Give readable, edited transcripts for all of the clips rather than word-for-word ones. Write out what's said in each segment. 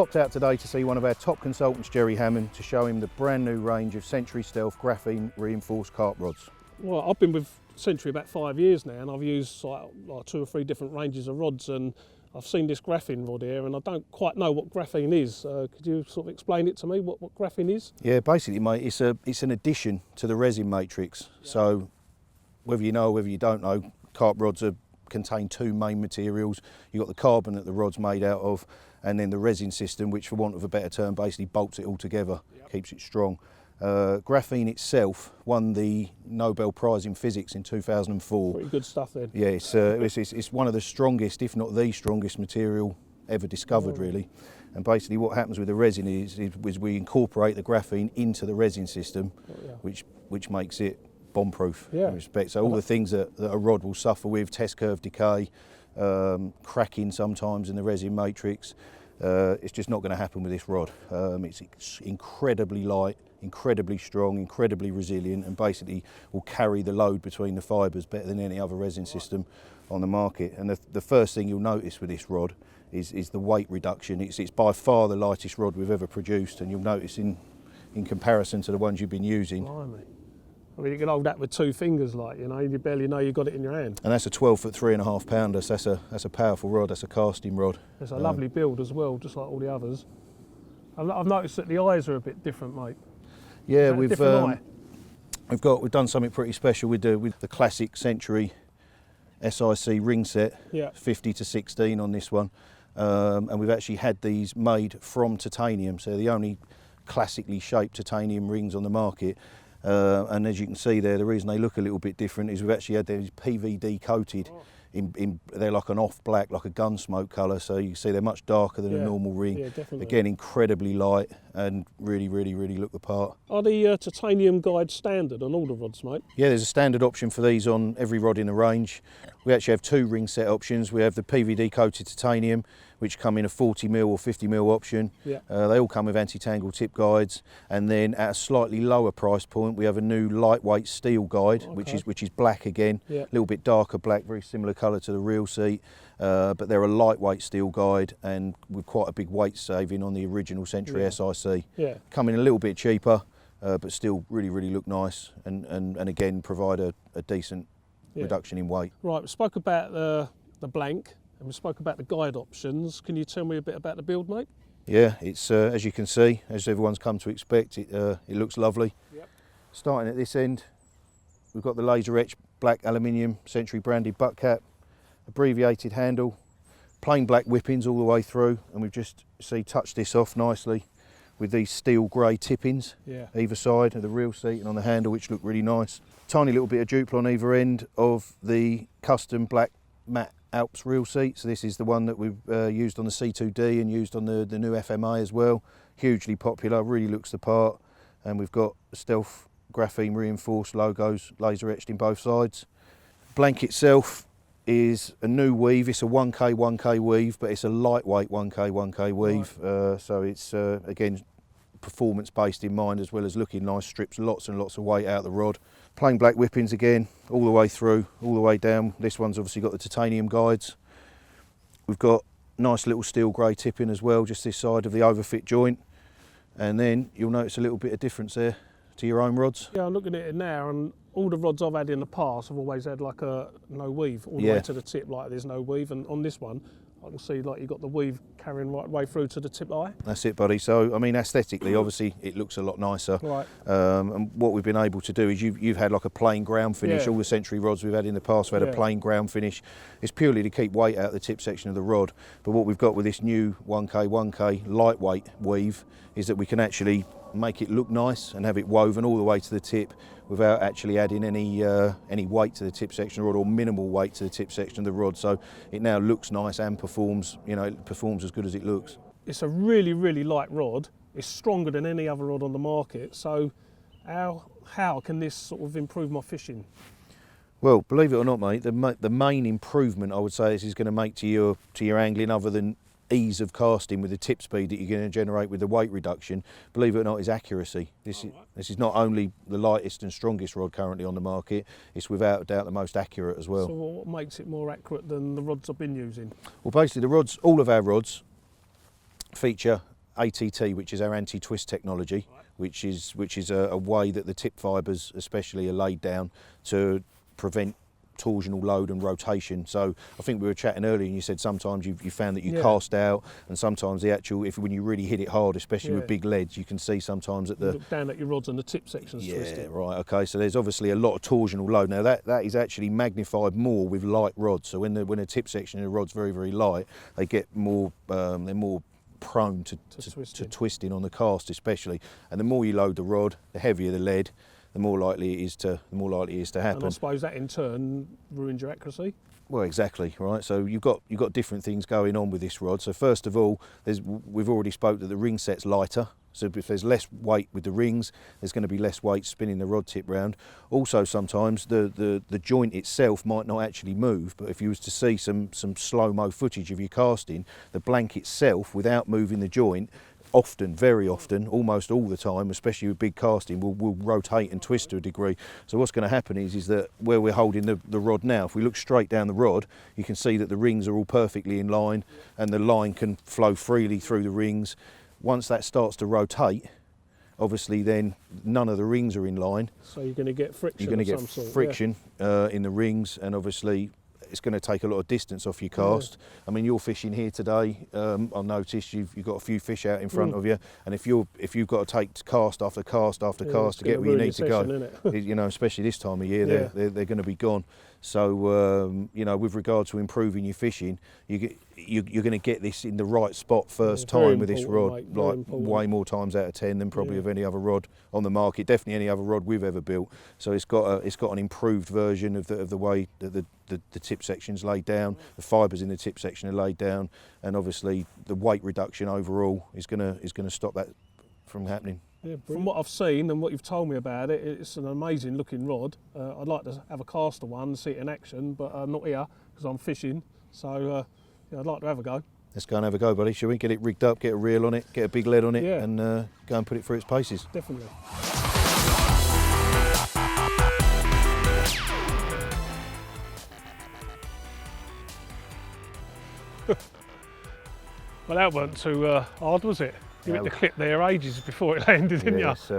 Popped out today to see one of our top consultants, Jerry Hammond, to show him the brand new range of Century Stealth graphene reinforced carp rods. Well, I've been with Century about 5 years now, and I've used like 2 or 3 different ranges of rods, and I've seen this graphene rod here, and I don't quite know what graphene is. Could you sort of explain it to me, what graphene is? Yeah, basically, mate, it's an addition to the resin matrix. Yeah. So whether you know or whether you don't know, carp rods contain 2 main materials. You've got the carbon that the rod's made out of, and then the resin system, which for want of a better term basically bolts it all together, keeps it strong. Graphene itself won the Nobel Prize in Physics in 2004. Pretty good stuff then. Yeah, it's one of the strongest, if not the strongest material ever discovered, really. And basically what happens with the resin is we incorporate the graphene into the resin system, which makes it bomb-proof in respect. So all the things that a rod will suffer with, test curve decay, cracking sometimes in the resin matrix, it's just not going to happen with this rod. It's incredibly light, incredibly strong, incredibly resilient, and basically will carry the load between the fibres better than any other resin system on the market. And the first thing you'll notice with this rod is the weight reduction. It's by far the lightest rod we've ever produced, and you'll notice in comparison to the ones you've been using. Blimey. I mean, you can hold that with 2 fingers, like, you know, you barely know you've got it in your hand. And that's a 12-foot 3.5 pounder, so that's a powerful rod, that's a casting rod. It's a lovely build as well, just like all the others. I've noticed that the eyes are a bit different, mate. Yeah, we've done something pretty special with the classic Century SIC ring set, 50 to 16 on this one, and we've actually had these made from titanium, so the only classically shaped titanium rings on the market. And as you can see there, the reason they look a little bit different is we've actually had these PVD coated. They're like an off black, like a gun smoke colour, so you can see they're much darker than a normal ring. Yeah, definitely. Again, incredibly light and really look the part. Are the titanium guides standard on all the rods, mate? Yeah, there's a standard option for these on every rod in the range. We actually have 2 ring set options. We have the PVD coated titanium, which come in a 40mm or 50mm option. Yeah. They all come with anti-tangle tip guides, and then at a slightly lower price point we have a new lightweight steel guide, which is black again, a little bit darker black, very similar colour to the real seat, but they're a lightweight steel guide and with quite a big weight saving on the original Century SIC. Yeah. Come in a little bit cheaper, but still really look nice, and again provide a decent reduction in weight. Right, we spoke about the blank, and we spoke about the guide options. Can you tell me a bit about the build, mate? Yeah, it's as you can see, as everyone's come to expect, it looks lovely. Yep. Starting at this end, we've got the laser etched black aluminium Century branded butt cap, abbreviated handle, plain black whippings all the way through, and we've just touched this off nicely with these steel grey tippings either side of the real seat and on the handle, which look really nice. Tiny little bit of duple on either end of the custom black matte Alps real seat. So this is the one that we've used on the C2D and used on the new FMA as well. Hugely popular, really looks the part. And we've got Stealth graphene reinforced logos laser etched in both sides. Blank itself is a new weave. It's a 1K weave, but it's a lightweight 1K weave. So it's again performance based in mind, as well as looking nice. Strips lots and lots of weight out of the rod. Plain black whippings again, all the way through, all the way down. This one's obviously got the titanium guides. We've got nice little steel grey tipping as well, just this side of the overfit joint. And then you'll notice a little bit of difference there to your own rods. Yeah, I'm looking at it now, and all the rods I've had in the past, I've always had like a no weave all the way to the tip, like there's no weave. And on this one, I can see like you've got the weave carrying right way through to the tip eye. That's it, buddy. So, I mean, aesthetically, obviously, it looks a lot nicer. Right. And what we've been able to do is you've had like a plain ground finish. All the Century rods we've had in the past have had a plain ground finish. It's purely to keep weight out of the tip section of the rod. But what we've got with this new 1K lightweight weave is that we can actually make it look nice and have it woven all the way to the tip without actually adding any weight to the tip section of the rod, or minimal weight to the tip section of the rod. So it now looks nice and performs, it performs as good as it looks. It's a really light rod. It's stronger than any other rod on the market. So how can this sort of improve my fishing? Well, believe it or not, mate, the main improvement I would say this is going to make to your angling, other than ease of casting with the tip speed that you're going to generate with the weight reduction, believe it or not, is accuracy. This is not only the lightest and strongest rod currently on the market, it's without a doubt the most accurate as well. So what makes it more accurate than the rods I've been using? Well, basically all of our rods feature ATT, which is our anti-twist technology, which is a way that the tip fibres especially are laid down to prevent torsional load and rotation. So I think we were chatting earlier and you said sometimes you found that you cast out, and sometimes the actual, when you really hit it hard, especially with big leads, you can see sometimes that you look down at your rods and the tip section's twisted. Yeah, right, okay, so there's obviously a lot of torsional load. Now that is actually magnified more with light rods. So when the tip section of the rod's very, very light, they get more, they're more prone to twisting on the cast especially. And the more you load the rod, the heavier the lead, the more likely it is to happen. And I suppose that in turn ruins your accuracy. Well, exactly, right. So you've got different things going on with this rod. So first of all, we've already spoke that the ring set's lighter. So if there's less weight with the rings, there's going to be less weight spinning the rod tip round. Also, sometimes the joint itself might not actually move, but if you was to see some slow-mo footage of your casting, the blank itself, without moving the joint, often, very often, almost all the time, especially with big casting, will rotate and twist to a degree. So what's going to happen is that where we're holding the rod now, if we look straight down the rod, you can see that the rings are all perfectly in line and the line can flow freely through the rings. Once that starts to rotate, obviously then none of the rings are in line. So you're going to get friction. You're going to get friction in the rings, and obviously it's going to take a lot of distance off your cast. I mean, you're fishing here today. I noticed you've got a few fish out in front of you, and if you've got to take cast after cast after cast to get where you need to go, you know, especially this time of year, they're going to be gone. So you know, with regard to improving your fishing, you're going to get this in the right spot first time with this rod, mate, like way more times out of 10 than probably of any other rod on the market. Definitely any other rod we've ever built. So it's got an improved version of the way that the tip section's laid down, the fibres in the tip section are laid down, and obviously the weight reduction overall is going to stop that from happening. Yeah, from what I've seen and what you've told me about it, it's an amazing looking rod. I'd like to have a caster one, see it in action, but not here because I'm fishing. So yeah, I'd like to have a go. Let's go and have a go, buddy. Shall we? Get it rigged up, get a reel on it, get a big lead on it, and go and put it through its paces. Definitely. Well, that weren't too hard, was it? You hit the clip there ages before it landed, didn't you? Yes,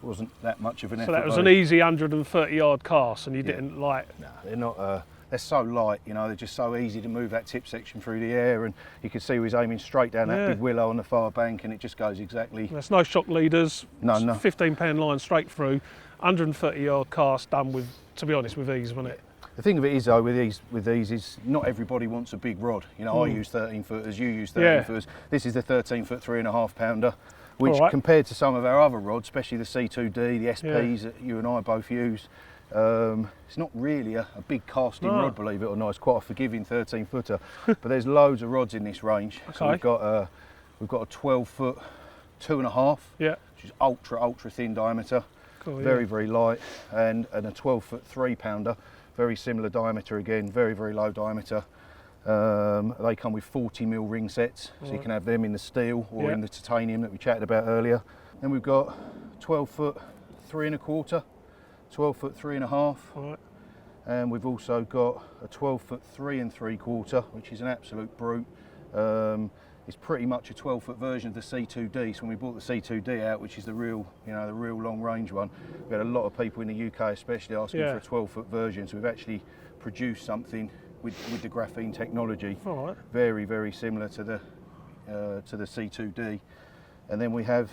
wasn't that much of an effort. So that was an easy 130-yard cast, and you didn't like. No, they're not. They're so light, you know. They're just so easy to move that tip section through the air, and you can see he was aiming straight down that big willow on the far bank, and it just goes exactly. There's no shock leaders. No. 15-pound line straight through, 130-yard cast done with, to be honest, with ease, wasn't it? The thing of it is though, with these is not everybody wants a big rod. You know, I use 13 footers, you use 13 footers. This is the 13-foot 3.5 pounder, which compared to some of our other rods, especially the C2D, the SPs that you and I both use, it's not really a big casting rod, believe it or not. It's quite a forgiving 13 footer, but there's loads of rods in this range. So we've got a 12-foot 2.5, which is ultra thin diameter, very light, and a 12-foot 3 pounder. Very similar diameter again, very low diameter. They come with 40mm ring sets, so you can have them in the steel or in the titanium that we chatted about earlier. Then we've got 12-foot 3.25, 12-foot 3.5, and we've also got a 12-foot 3.75, which is an absolute brute. It's pretty much a 12-foot version of the C2D. So when we brought the C2D out, which is the real long range one, we had a lot of people in the UK especially asking for a 12-foot version. So we've actually produced something with the graphene technology, very similar to the C2D. And then we have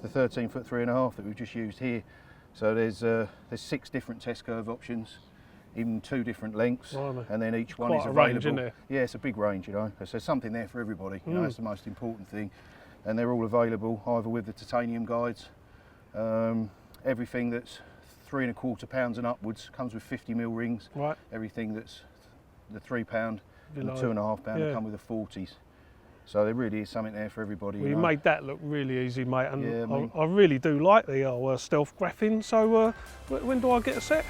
the 13-foot 3.5 that we've just used here. So there's 6 different test curve options, in 2 different lengths, and then each one is available. Range, isn't it? Yeah, it's a big range, you know. So there's something there for everybody. You know, that's the most important thing. And they're all available either with the titanium guides. Everything that's 3.25 pounds and upwards comes with 50mm rings. Everything that's the 3 pound and the 2.5 pound come with the 40s. So there really is something there for everybody. Well, you made that look really easy, mate, and I really do like the stealth graphene. So when do I get a set?